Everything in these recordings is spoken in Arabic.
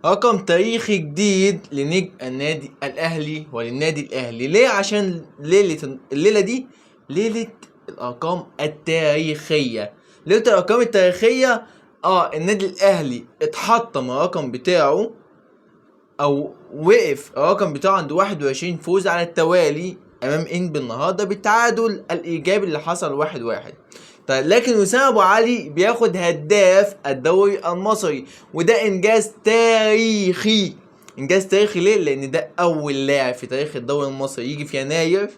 رقم تاريخي جديد لنجم النادي الاهلي وللنادي الاهلي. ليه؟ عشان الليله دي ليله الارقام التاريخيه. ليله الارقام التاريخيه. النادي الاهلي اتحطم الرقم بتاعه، او وقف الرقم بتاعه عند 21 فوز على التوالي امام انبي النهارده بالتعادل الايجابي اللي حصل 1-1. طيب لكن وسام ابو علي بياخد هداف الدوري المصري، وده انجاز تاريخي. انجاز تاريخي ليه؟ لان ده اول لاعب في تاريخ الدوري المصري يجي في يناير،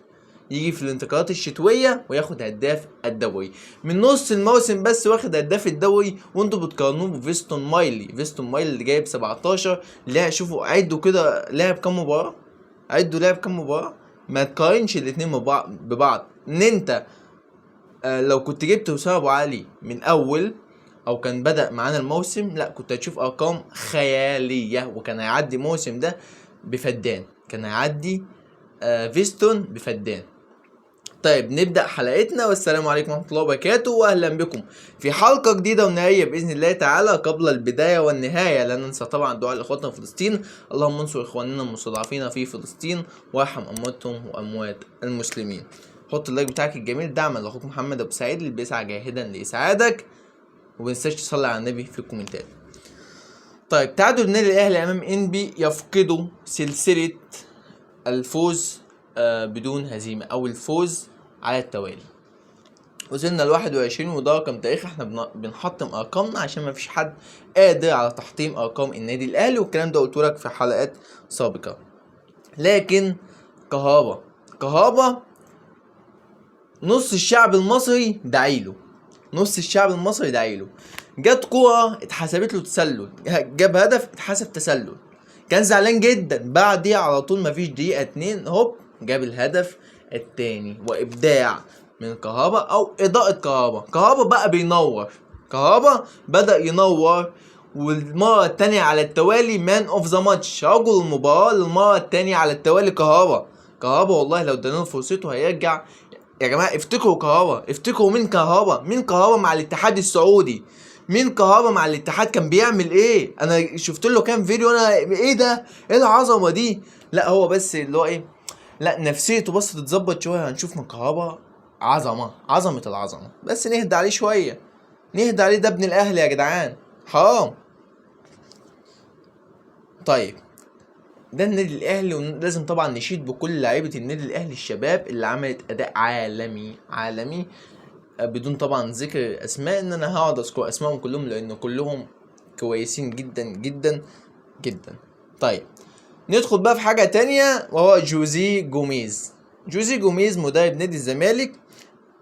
يجي في الانتقالات الشتويه وياخد هداف الدوري. من نص الموسم بس واخد هداف الدوري، وانتوا بتقارنوه بفيستون مايلي. فيستون مايلي اللي جايب 17 لاعب. شوفوا عدوا كده لعب كام مباراه، عدوا لعب كام مباراه. ما تقارنش الاثنين ببعض. ان انت لو كنت جبت وسام ابو علي من اول، او كان بدأ معانا الموسم، لا كنت هتشوف ارقام خياليه، وكان هيعدي الموسم ده بفدان. كان هيعدي فيستون بفدان. طيب نبدأ حلقتنا، والسلام عليكم ورحمة الله وبركاته، وأهلا بكم في حلقة جديدة ونهائية بإذن الله تعالى. قبل البداية والنهاية لا ننسى طبعا دعاء لإخواتنا في فلسطين. اللهم انصر إخواننا المستضعفين في فلسطين وارحم أمواتهم وأموات المسلمين. حط اللايك بتاعك الجميل دعما لأخوك محمد أبو سعيد اللي بيسعى جاهدا لإسعادك، ومتنساش تصلي على النبي في الكومنتات. طيب تعادل النادي الأهلي أمام إنبي يفقدوا سلسلة الفوز بدون هزيمة، أو الفوز على التوالي. وصلنا ل21، وده رقم تاريخي. احنا بنحطم ارقامنا عشان مفيش حد قادر على تحطيم ارقام النادي الاهلي، والكلام ده قلتلك في حلقات سابقة. لكن كهربا نص الشعب المصري دعيله، نص الشعب المصري دعيله. جت كورة اتحسبت له تسلل، جاب هدف اتحسب تسلل، كان زعلان جدا. بعديها على طول مفيش دقيقة 2 هوب جاب الهدف التاني. وابداع من كهربا، او اضاءة كهربا بقى بينور. كهربا بدأ ينور، والمرة التانية على التوالي مان اوف ذا ماتش، رجل المباراة للمرة التانية على التوالي. كهربا والله لو ادانا فرصته هيرجع. يا جماعه افتكروا كهربا، افتكروا مين كهربا مع الاتحاد السعودي. مين كهربا مع الاتحاد كان بيعمل ايه؟ انا شفت له كام فيديو، انا ايه ده؟ ايه العظمه دي؟ لا هو بس اللي هو ايه، لا نفسيته بس تتظبط شويه هنشوف من كهربا عظمه العظمه. بس نهدى عليه شويه، نهدى عليه، ده ابن الاهلي يا جدعان، حرام. طيب ده النادي الاهلي، ولازم طبعا نشيد بكل لعيبه النادي الاهلي الشباب اللي عملت اداء عالمي بدون طبعا ذكر اسماء، ان انا هقعد اذكر اسمائهم كلهم لان كلهم كويسين جدا جدا جدا. طيب ندخل بقى في حاجه تانية، وهو جوزي جوميز مدرب نادي الزمالك.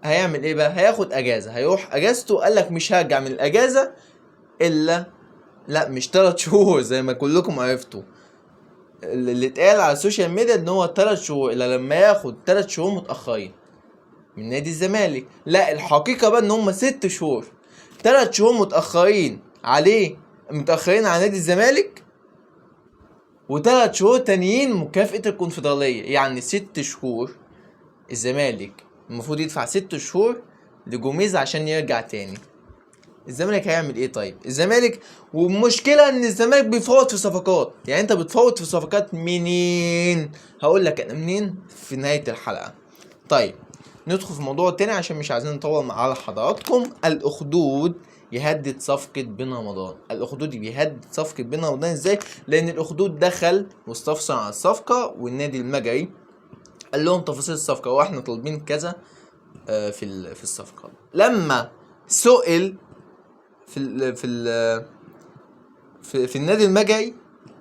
هيعمل ايه بقى؟ هياخد اجازه، هيروح اجازته. قال لك مش هرجع من الاجازه الا، لا مش 3 شهور زي ما كلكم عرفتوا. اللي اتقال على السوشيال ميديا ان هو 3 شهور، الا لما ياخد 3 شهور متاخرين من نادي الزمالك. لا الحقيقه بقى ان هم 6 شهور، 3 شهور متاخرين عليه، متاخرين على نادي الزمالك، و3 شهور تانيين مكافأة الكونفدرالية. يعني 6 شهور الزمالك المفروض يدفع 6 شهور لجوميز عشان يرجع تاني. الزمالك هيعمل ايه؟ طيب الزمالك، والمشكله ان الزمالك بيفوت في صفقات. يعني انت بتفوت في صفقات منين؟ هقول لك انا منين في نهايه الحلقه. طيب ندخل في موضوع تاني عشان مش عايزين نطول على حضراتكم. الاخدود يهدد صفقة بن رمضان. الاخدود بيهدد صفقة بن رمضان ازاي؟ لان الاخدود دخل واستفسر عن الصفقة، والنادي المجري قال لهم تفاصيل الصفقة واحنا طالبين كذا في الصفقة. لما سئل في ال في ال في النادي المجري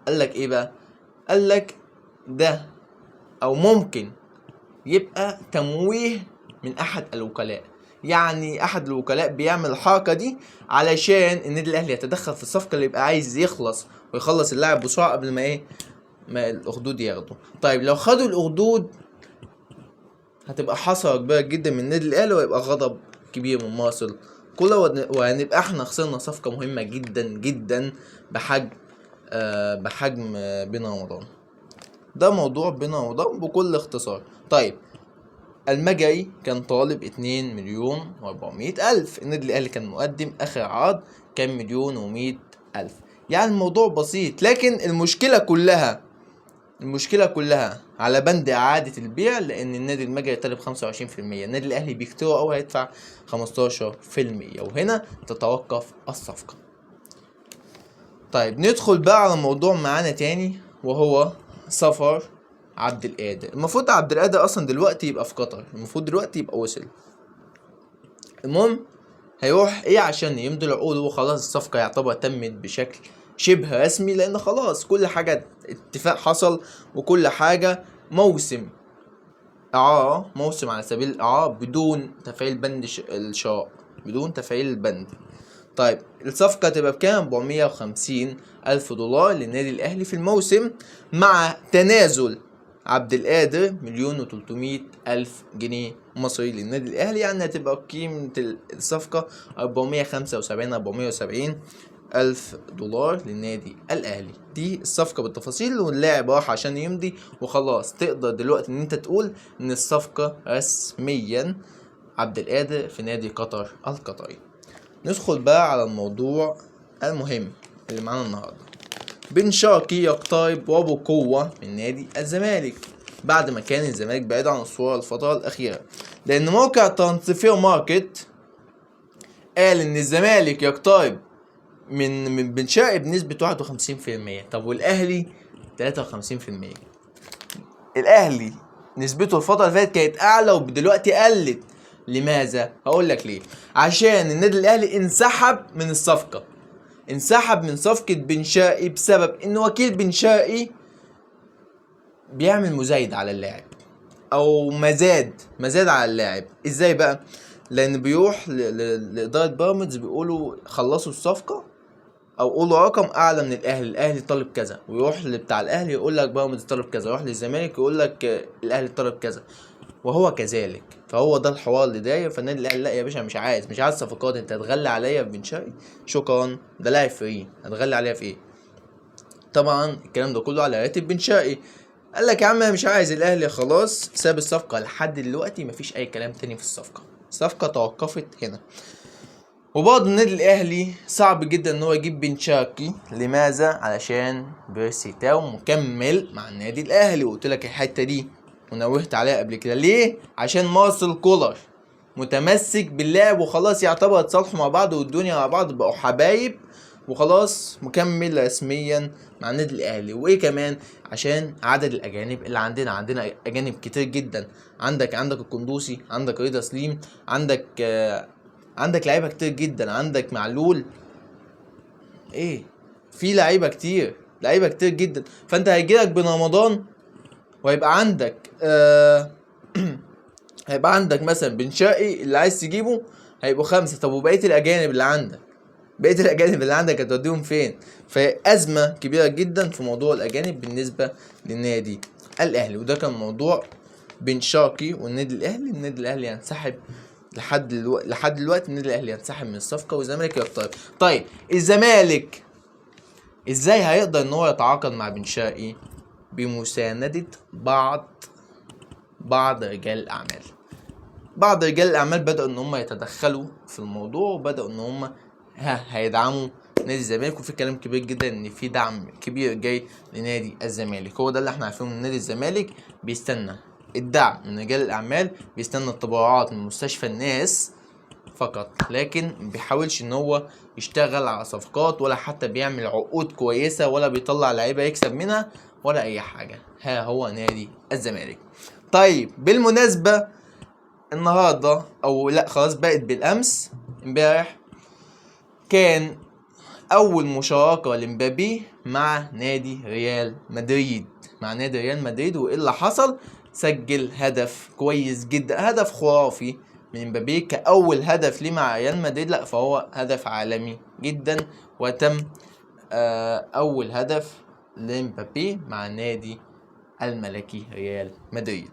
قال لك ايه بقى؟ قال لك ده او ممكن يبقى تمويه من احد الوكلاء. يعني احد الوكلاء بيعمل الحركه دي علشان النادي الاهلي يتدخل في الصفقه، اللي يبقى عايز يخلص ويخلص اللاعب بسرعه قبل ما ايه، ما الاخدود ياخده. طيب لو خدوا الاخدود هتبقى حسره كبيره جدا من النادي الاهلي، ويبقى غضب كبير من مارسيل كولر، وهنبقى احنا خسرنا صفقه مهمه جدا جدا بحجم بن رمضان. ده موضوع بن رمضان بكل اختصار. طيب المجري كان طالب 2,400,000. النادي الاهلي كان مقدم اخر عرض كان 1,100,000. يعني الموضوع بسيط، لكن المشكلة كلها على بند إعادة البيع، لأن النادي المجري طالب 25%، النادي الأهلي بيكتره أو هيدفع 15%، وهنا تتوقف الصفقة. طيب ندخل بقى على موضوع معانا تاني، وهو سفر عبد القادر. المفروض عبد القادر أصلا دلوقتي يبقى في قطر، المفروض دلوقتي يبقى وصل. المهم هيروح ايه عشان يمضي العقود، وخلاص الصفقة يعتبر تمت بشكل شبه رسمي، لان خلاص كل حاجة اتفاق حصل، وكل حاجة موسم على سبيل الإعارة بدون تفعيل بند الشراء، بدون تفعيل البند. طيب الصفقة تبقى بكام؟ 450,000 دولار للنادي الأهلي في الموسم، مع تنازل عبد القادر 1,300,000 جنيه مصري للنادي الأهلي، يعني هتبقى قيمة الصفقة 475,000 للنادي الأهلي. دي الصفقة بالتفاصيل، واللاعب راح عشان يمضي وخلاص. تقدر دلوقتي ان انت تقول ان الصفقة رسميا عبد القادر في نادي قطر القطري. ندخل بقى على الموضوع المهم اللي معانا النهارده. بن شرقي يقترب وبقوة من نادي الزمالك بعد ما كان الزمالك بعيد عن الصورة الفترة الأخيرة، لأن موقع ترانسفير ماركت قال إن الزمالك يقترب من بن شرقي بنسبة 51%. طب والأهلي 53%. الأهلي نسبته الفترة اللي فاتت كانت أعلى ودلوقتي قلت. لماذا؟ هقول لك ليه. عشان النادي الأهلي انسحب من صفقة بن شرقي بسبب ان وكيل بن شرقي بيعمل مزايد على اللاعب، او مزاد على اللاعب. ازاي بقى؟ لان بيروح لإدارة بيراميدز بيقولوا خلصوا الصفقة، او قولوا رقم اعلى من الاهلي طالب كذا، ويروح لبتاع الاهلي يقول لك بيراميدز طالب كذا، يروح للزمالك يقول لك الاهلي طالب كذا، وهو كذلك. فهو ده الحوار اللي داير. فالنادي الاهلي لا يا باشا، مش عايز صفقات، انت هتغلي عليا بن شرقي؟ شكرا، ده لاعب فري، هتغلي عليا في ايه؟ طبعا الكلام ده كله على راتب بن شرقي. قال لك يا عم انا مش عايز. الاهلي خلاص ساب الصفقه لحد دلوقتي، مفيش اي كلام تاني في الصفقه توقفت هنا. وبرضه النادي الاهلي صعب جدا ان هو يجيب بن شرقي. لماذا؟ علشان بيرسي تاو مكمل مع النادي الاهلي، وقلت لك الحته دي ونوهت عليها قبل كده. ليه؟ عشان مارسيل كولر متمسك باللاعب، وخلاص يعتبر اتصالحوا مع بعض والدنيا مع بعض بقوا حبايب، وخلاص مكمل رسميا مع النادي الاهلي. وايه كمان؟ عشان عدد الاجانب اللي عندنا اجانب كتير جدا. عندك القندوسي، عندك رضا سليم، عندك لعيبه كتير جدا، عندك معلول، في لعيبه كتير جدا. فانت هيجيلك بن رمضان وهيبقى عندك هيبقى عندك مثلا بن شرقي اللي عايز تجيبه هيبقوا 5. طب وبقيه الاجانب اللي عندك هتوديهم فين؟ فأزمة كبيرة جدا في موضوع الأجانب بالنسبة للنادي الأهلي. وده كان موضوع بن شرقي والنادي الأهلي ينسحب لحد دلوقتي. النادي الأهلي ينسحب من الصفقة والزمالك يقترب. طيب الزمالك ازاي هيقدر ان هو يتعاقد مع بن شرقي؟ بمساندة بعض رجال الأعمال. بدأوا ان هم يتدخلوا في الموضوع، وبدأوا ان هم هيدعموا نادي الزمالك. وفي كلام كبير جدا ان في دعم كبير جاي لنادي الزمالك. هو ده اللي احنا عارفينه، من نادي الزمالك بيستنى الدعم من رجال الاعمال، بيستنى التبرعات من مستشفى الناس فقط، لكن بيحاولش ان هو يشتغل على صفقات، ولا حتى بيعمل عقود كويسة، ولا بيطلع لعيبة يكسب منها، ولا اي حاجة. هو نادي الزمالك. طيب بالمناسبة النهاردة او لا خلاص بقت بالامس، امبارح كان اول مشاركة لمبابي مع نادي ريال مدريد. وايه اللي حصل؟ سجل هدف كويس جدا، هدف خرافي من مبابي كاول هدف ليه مع ريال مدريد. لا فهو هدف عالمي جدا، وتم اول هدف لمبابي مع النادي الملكي ريال مدريد.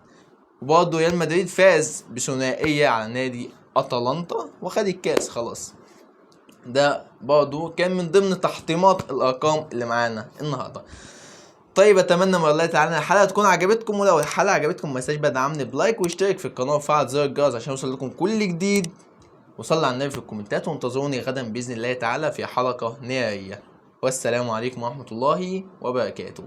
وبرضه ريال مدريد فاز بثنائية على نادي اتلانتا وخد الكاس خلاص. ده برضو كان من ضمن تحطيمات الارقام اللي معانا النهارده. طيب اتمنى من الله تعالى الحلقه تكون عجبتكم، ولو الحلقه عجبتكم ما تنساش بقى تدعمني بلايك واشترك في القناه وفعل زر الجرس عشان يوصل لكم كل جديد، وصلوا على النبي في الكومنتات، وانتظروني غدا باذن الله تعالى في حلقه نهائيه. والسلام عليكم ورحمة الله وبركاته.